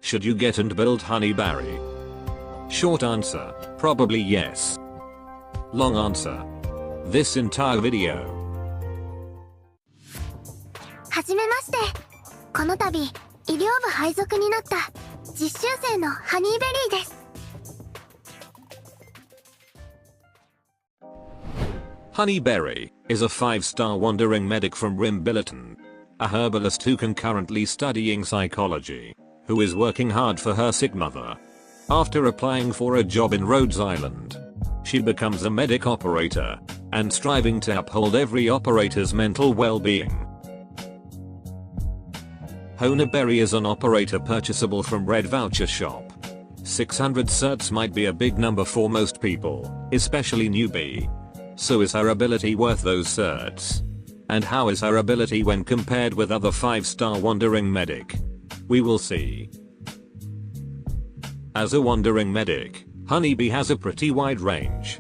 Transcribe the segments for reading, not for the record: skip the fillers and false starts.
Should you get and build Honeyberry? Short answer, probably yes. Long answer, this entire video. はじめまして。この度、医療部配属になった実習生のハニーベリーです。Honeyberry is a 5-star wandering medic from Rimbilliton, a herbalist who concurrently studying psychology, who is working hard for her sick mother. After applying for a job in Rhodes Island, she becomes a medic operator, and striving to uphold every operator's mental well-being. Honeyberry is an operator purchasable from Red Voucher shop. 600 certs might be a big number for most people, especially newbie. So is her ability worth those certs? And how is her ability when compared with other 5-star wandering medic? We will see. As a wandering medic, Honeybee has a pretty wide range.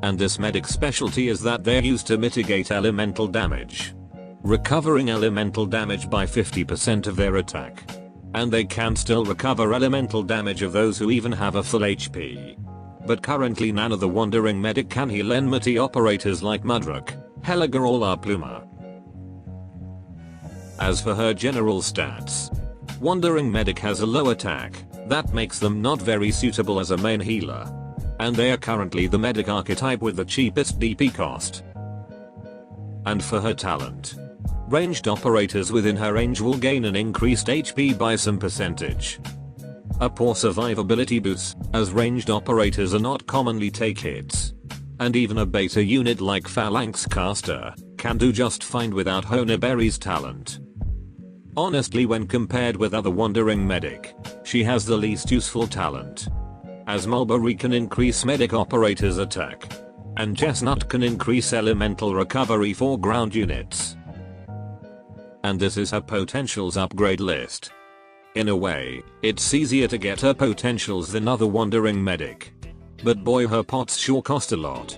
And this medic's specialty is that they're used to mitigate elemental damage, recovering elemental damage by 50% of their attack. And they can still recover elemental damage of those who even have a full HP. But currently none of the wandering medic can heal enmity operators like Mudrook, Helga or La Pluma. As for her general stats, wandering medic has a low attack, that makes them not very suitable as a main healer. And they are currently the medic archetype with the cheapest DP cost. And for her talent, ranged operators within her range will gain an increased HP by some percentage. A poor survivability boost, as ranged operators are not commonly take hits. And even a beta unit like Phalanx Caster can do just fine without Honeyberry's talent. Honestly, when compared with other wandering medic, she has the least useful talent. As Mulberry can increase medic operators attack, and Chestnut can increase elemental recovery for ground units. And this is her potentials upgrade list. In a way, it's easier to get her potentials than other wandering medic. But boy, her pots sure cost a lot.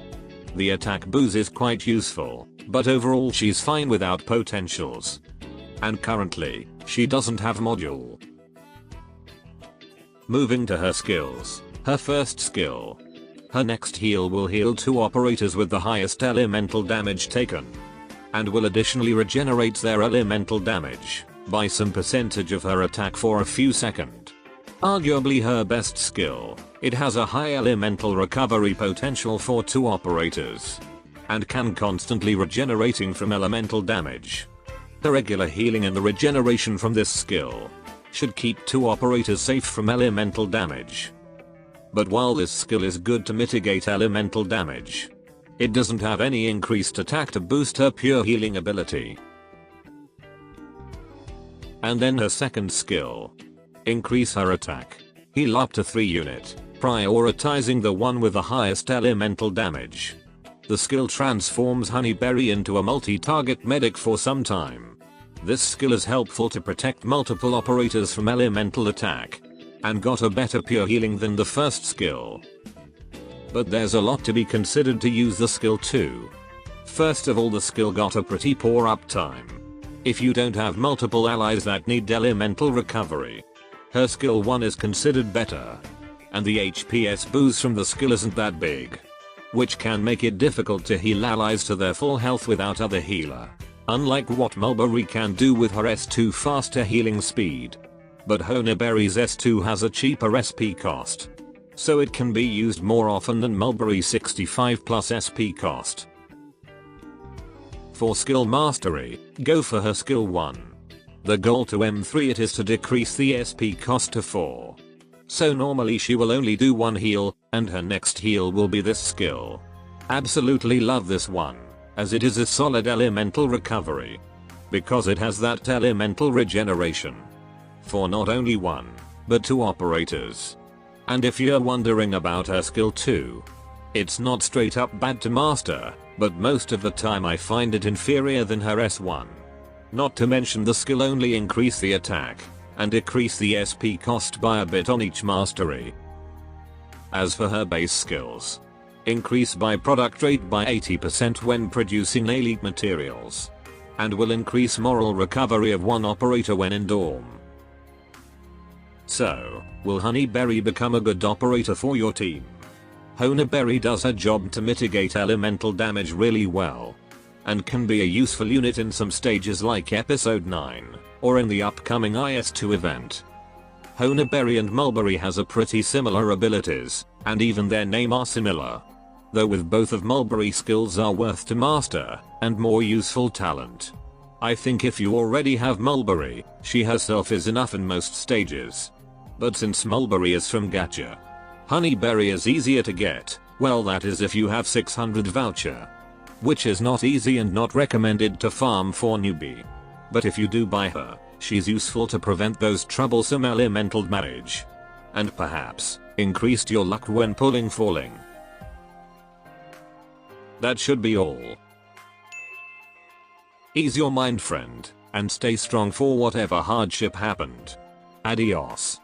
The attack boost is quite useful, but overall she's fine without potentials. And currently, she doesn't have module. Moving to her skills, her first skill. Her next heal will heal 2 operators with the highest elemental damage taken. And will additionally regenerate their elemental damage by some percentage of her attack for a few seconds. Arguably her best skill, it has a high elemental recovery potential for 2 operators. And can constantly regenerating from elemental damage. The regular healing and the regeneration from this skill should keep 2 operators safe from elemental damage. But while this skill is good to mitigate elemental damage, it doesn't have any increased attack to boost her pure healing ability. And then her second skill. Increase her attack. Heal up to 3 units, prioritizing the one with the highest elemental damage. The skill transforms Honeyberry into a multi-target medic for some time. This skill is helpful to protect multiple operators from elemental attack. And got a better pure healing than the first skill. But there's a lot to be considered to use the skill too. First of all, the skill got a pretty poor uptime. If you don't have multiple allies that need elemental recovery, her skill 1 is considered better. And the HPS boost from the skill isn't that big, which can make it difficult to heal allies to their full health without other healer. Unlike what Mulberry can do with her S2 faster healing speed. But Honeyberry's S2 has a cheaper SP cost. So it can be used more often than Mulberry's 65 plus SP cost. For skill mastery, go for her skill 1. The goal to M3 it is to decrease the SP cost to 4. So normally she will only do 1 heal, and her next heal will be this skill. Absolutely love this one, as it is a solid elemental recovery. Because it has that elemental regeneration. For not only 1, but 2 operators. And if you're wondering about her skill 2, it's not straight up bad to master, but most of the time I find it inferior than her S1. Not to mention the skill only increase the attack, and decrease the SP cost by a bit on each mastery. As for her base skills, increase byproduct rate by 80% when producing elite materials. And will increase moral recovery of 1 operator when in dorm. So, will Honeyberry become a good operator for your team? Honeyberry does her job to mitigate elemental damage really well, and can be a useful unit in some stages like episode 9, or in the upcoming IS2 event. Honeyberry and Mulberry has a pretty similar abilities, and even their name are similar. Though with both of Mulberry's skills are worth to master, and more useful talent. I think if you already have Mulberry, she herself is enough in most stages. But since Mulberry is from Gacha, Honeyberry is easier to get, well that is if you have 600 voucher. Which is not easy and not recommended to farm for newbie. But if you do buy her, she's useful to prevent those troublesome elemental damage. And perhaps, increased your luck when pulling falling. That should be all. Ease your mind friend, and stay strong for whatever hardship happened. Adios.